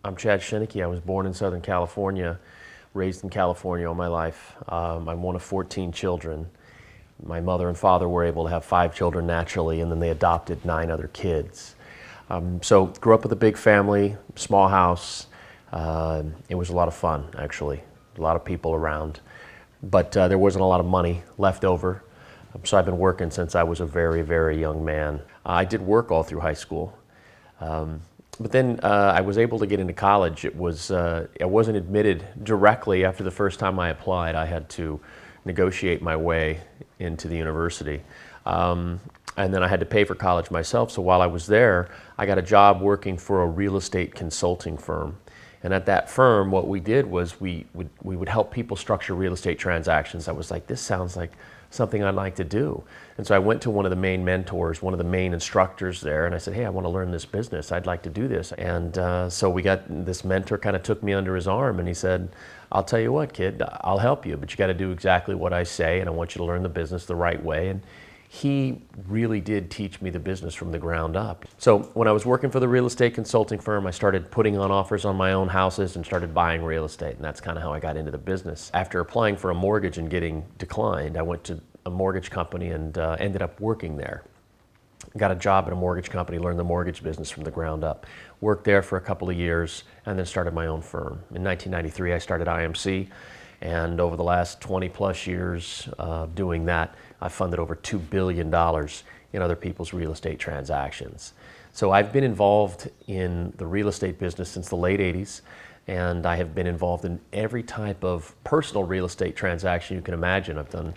I'm Chad Chiniquy. I was born in Southern California, raised in California all my life. I'm one of 14 children. My mother and father were able to have 5 children naturally, and then they adopted 9 other kids. So grew up with a big family, small house. It was a lot of fun, actually. A lot of people around. But there wasn't a lot of money left over. So I've been working since I was a very, very young man. I did work all through high school. But then I was able to get into college. I wasn't admitted directly after the first time I applied. I had to negotiate my way into the university. And then I had to pay for college myself. So while I was there, I got a job working for a real estate consulting firm. And at that firm, what we did was we would help people structure real estate transactions. I was like, this sounds like something I'd like to do. And so I went to one of the main mentors, one of the main instructors there, and I said, hey, I want to learn this business. I'd like to do this. And so we got, this mentor kind of took me under his arm and he said, I'll tell you what, kid, I'll help you, but you got to do exactly what I say, and I want you to learn the business the right way. And he really did teach me the business from the ground up. So when I was working for the real estate consulting firm, I started putting on offers on my own houses and started buying real estate, and that's kind of how I got into the business. After applying for a mortgage and getting declined, I went to a mortgage company and ended up working there. Got a job at a mortgage company, learned the mortgage business from the ground up. Worked there for a couple of years and then started my own firm. In 1993, I started IMC. And over the last 20 plus years doing that, I funded over $2 billion in other people's real estate transactions. So I've been involved in the real estate business since the late 80s, and I have been involved in every type of personal real estate transaction you can imagine. I've done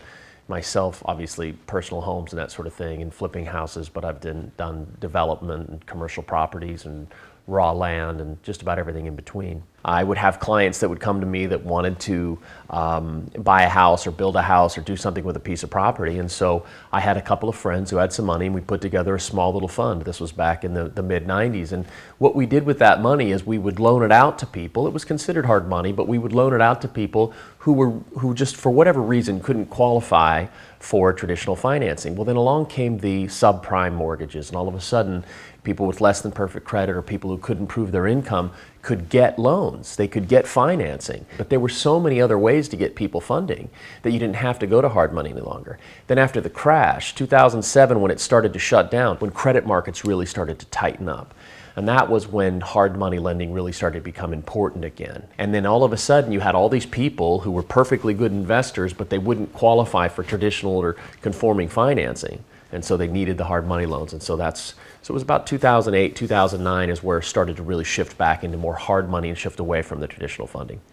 myself, obviously, personal homes and that sort of thing, and flipping houses, but I've done development and commercial properties and raw land and just about everything in between. I would have clients that would come to me that wanted to buy a house or build a house or do something with a piece of property, and so I had a couple of friends who had some money and we put together a small little fund. This was back in the mid-90s, and what we did with that money is we would loan it out to people. It was considered hard money, but we would loan it out to people who just for whatever reason couldn't qualify for traditional financing. Well, then along came the subprime mortgages, and all of a sudden people with less than perfect credit or people who couldn't prove their income could get loans. They could get financing. But there were so many other ways to get people funding that you didn't have to go to hard money any longer. Then after the crash, 2007, when it started to shut down, when credit markets really started to tighten up, and that was when hard money lending really started to become important again. And then all of a sudden you had all these people who were perfectly good investors, but they wouldn't qualify for traditional or conforming financing. And so they needed the hard money loans. And so it was about 2008, 2009 is where it started to really shift back into more hard money and shift away from the traditional funding.